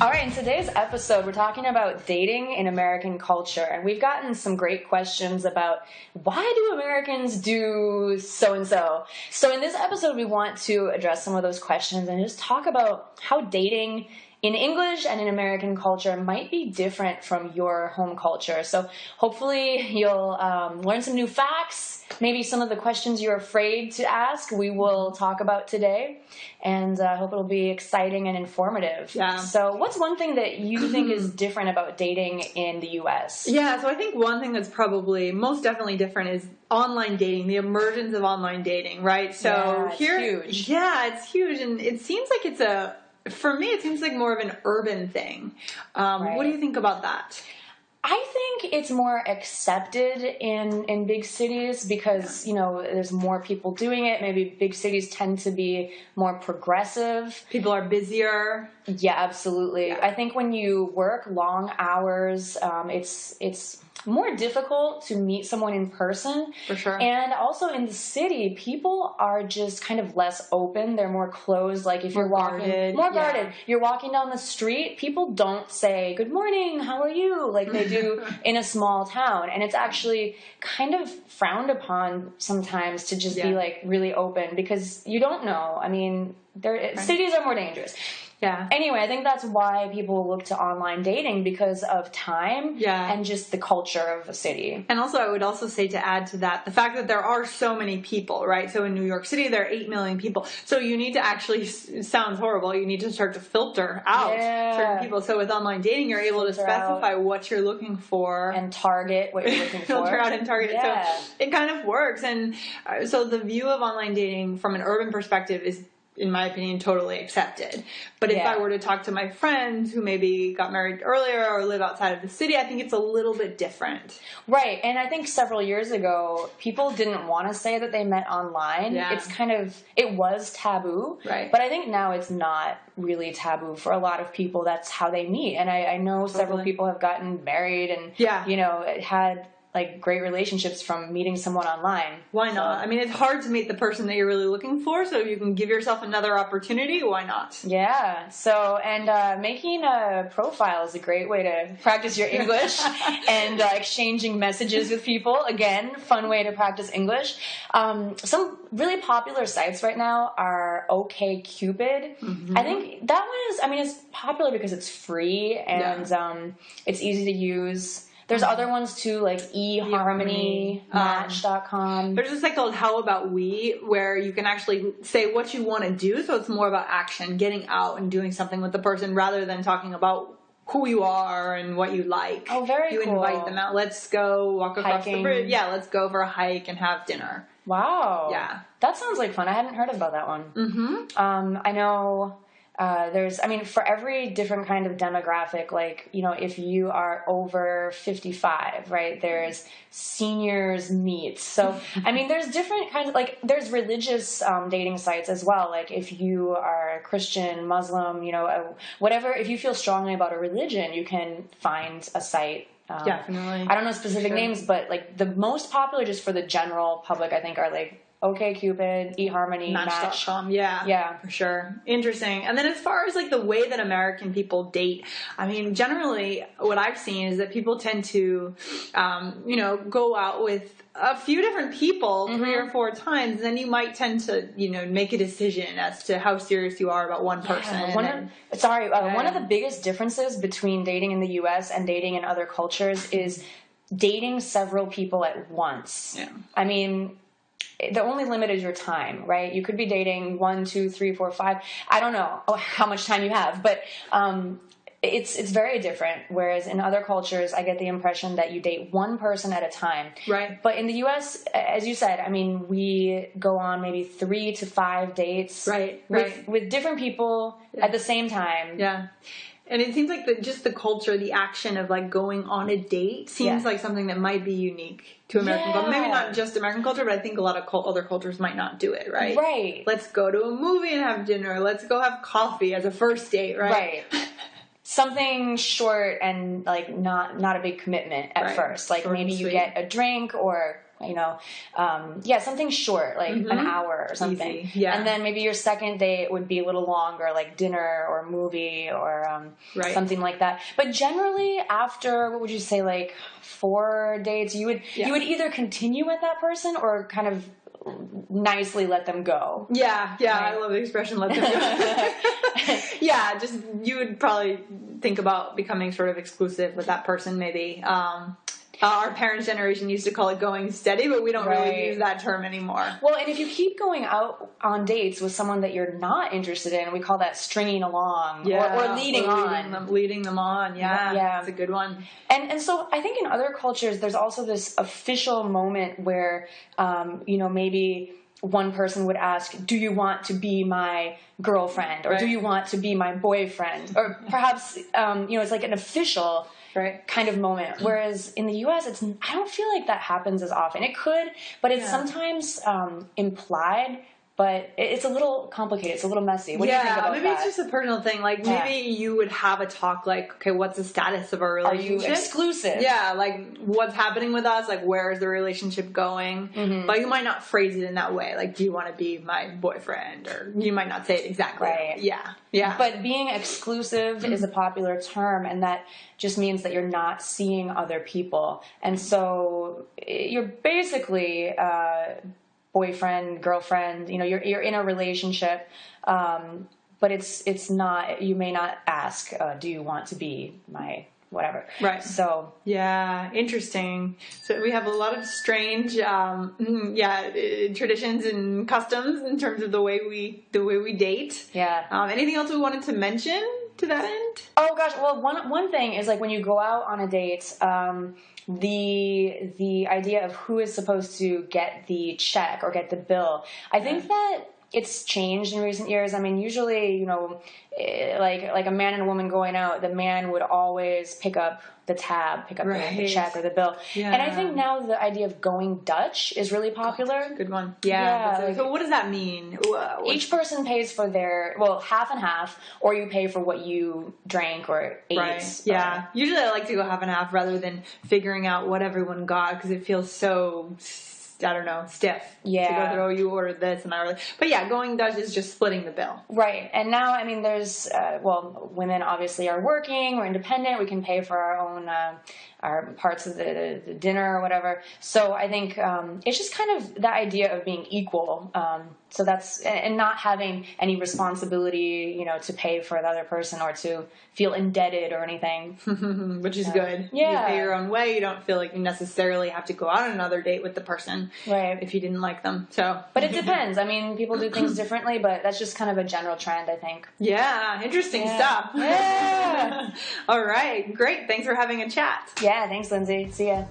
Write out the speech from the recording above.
All right, in today's episode, we're talking about dating in American culture, and we've gotten some great questions about why do Americans do so-and-so. So in this episode, we want to address some of those questions and just talk about how dating in English and in American culture might be different from your home culture. So hopefully you'll learn some new facts, maybe some of the questions you're afraid to ask we will talk about today, and I hope it'll be exciting and informative. Yeah. So what's one thing that you think is different about dating in the U.S.? Yeah, so I think one thing that's probably most definitely different is online dating, the emergence of online dating, right? So Yeah, it's huge. Yeah, it's huge, and it seems like for me, it seems like more of an urban thing. Right. What do you think about that? I think it's more accepted in big cities because, you know, there's more people doing it. Maybe big cities tend to be more progressive. People are busier. Yeah, absolutely. Yeah. I think when you work long hours, it's more difficult to meet someone in person. For sure. And also in the city, people are just kind of less open. They're more closed. Like if you're walking, more guarded. You're walking down the street, people don't say, "Good morning, how are you?" like they do in a small town. And it's actually kind of frowned upon sometimes to just be like really open because you don't know. I mean, cities are more dangerous. Yeah. Anyway, I think that's why people look to online dating because of time and just the culture of a city. And also, I would also say to add to that, the fact that there are so many people, right? So in New York City, there are 8 million people. So you need to actually, it sounds horrible, you need to start to filter out certain people. So with online dating, you're able to specify what you're looking for. And target what you're looking for. Filter out and target. Yeah. So it kind of works. And so the view of online dating from an urban perspective is, in my opinion, totally accepted. But if I were to talk to my friends who maybe got married earlier or live outside of the city, I think it's a little bit different. Right. And I think several years ago, people didn't want to say that they met online. Yeah. It was taboo. Right. But I think now it's not really taboo for a lot of people. That's how they meet. And I know several people have gotten married and, you know, had like great relationships from meeting someone online. Why not? I mean, it's hard to meet the person that you're really looking for, so if you can give yourself another opportunity, why not? Yeah. So, and making a profile is a great way to practice your English and exchanging messages with people. Again, fun way to practice English. Some really popular sites right now are OkCupid. Mm-hmm. I think that one is, it's popular because it's free and it's easy to use. There's other ones too, like eHarmony, Match.com. There's a site called How About We, where you can actually say what you want to do. So it's more about action, getting out and doing something with the person rather than talking about who you are and what you like. Oh, very cool. You invite them out. Let's go walk across the bridge. Yeah, let's go for a hike and have dinner. Wow. Yeah. That sounds like fun. I hadn't heard about that one. Mm-hmm. I know... for every different kind of demographic, like, you know, if you are over 55, right, there's seniors meet. So, there's different kinds of, like, there's religious dating sites as well. Like, if you are Christian, Muslim, you know, whatever, if you feel strongly about a religion, you can find a site. Definitely. I don't know specific names, but, like, the most popular just for the general public, I think, are, like, OkCupid, eHarmony, Match.com. Yeah, for sure. Interesting. And then as far as like the way that American people date, generally what I've seen is that people tend to, go out with a few different people 3 or 4 times, and then you might tend to, make a decision as to how serious you are about one person. One of the biggest differences between dating in the U.S. and dating in other cultures is dating several people at once. Yeah. The only limit is your time, right? You could be dating 1, 2, 3, 4, 5. I don't know how much time you have, but it's very different. Whereas in other cultures, I get the impression that you date one person at a time. Right. But in the U.S., as you said, we go on maybe 3 to 5 dates. Right. With different people at the same time. Yeah. And it seems like just the culture, the action of like going on a date seems like something that might be unique to American culture. Maybe not just American culture, but I think a lot of other cultures might not do it, right? Right. Let's go to a movie and have dinner. Let's go have coffee as a first date, right? Right. Something short and like not a big commitment at first. Like maybe you get a drink or something short, like an hour or something. Easy. Yeah. And then maybe your second date would be a little longer, like dinner or movie or something like that. But generally after, what would you say, like 4 dates, you would either continue with that person or kind of nicely let them go. Yeah, right? I love the expression "let them go." Yeah, just you would probably think about becoming sort of exclusive with that person, maybe. Our parents' generation used to call it going steady, but we don't really use that term anymore. Well, and if you keep going out on dates with someone that you're not interested in, we call that stringing along or leading on. Leading them on, yeah. That's a good one. And so I think in other cultures, there's also this official moment where, maybe one person would ask, do you want to be my girlfriend? Or do you want to be my boyfriend? Or perhaps, it's like an official kind of moment. Whereas in the U.S., I don't feel like that happens as often. It could, but it's sometimes implied. But it's a little complicated. It's a little messy. What do you think about maybe it's just a personal thing. Like, maybe you would have a talk like, okay, what's the status of our relationship? Are you exclusive? Yeah, like, what's happening with us? Like, where is the relationship going? Mm-hmm. But you might not phrase it in that way. Like, do you want to be my boyfriend? Or you might not say it exactly. Right. Yeah. But being exclusive is a popular term, and that just means that you're not seeing other people. And so you're basically... boyfriend, girlfriend, you're in a relationship, but it's not, you may not ask, do you want to be my whatever. Right. So. Yeah, interesting. So we have a lot of strange, traditions and customs in terms of the way we date. Yeah. Anything else we wanted to mention to that end? Oh gosh, well, one thing is, like, when you go out on a date, the idea of who is supposed to get the check or get the bill, I think that it's changed in recent years. I mean, usually, like a man and a woman going out, the man would always pick up the tab, pick up the check or the bill. Yeah. And I think now the idea of going Dutch is really popular. Good one. Yeah. So what does that mean? Each person pays for half and half, or you pay for what you drank or ate. Right. Yeah. Usually I like to go half and half rather than figuring out what everyone got, because it feels so... I don't know, stiff. Yeah. To go through, you ordered this and I ordered... But yeah, going Dutch is just splitting the bill. Right. And now, I mean, there's, women obviously are working, we're independent, we can pay for our own, our parts of the dinner or whatever. So I think it's just kind of the idea of being equal. So that's, and not having any responsibility, to pay for the other person or to feel indebted or anything. Which is good. Yeah. You pay your own way. You don't feel like you necessarily have to go out on another date with the person. Right. If you didn't like them. So. But it depends. I mean, people do things differently, but that's just kind of a general trend, I think. Yeah. Interesting stuff. Yeah. All right. Great. Thanks for having a chat. Yeah. Thanks, Lindsay. See ya.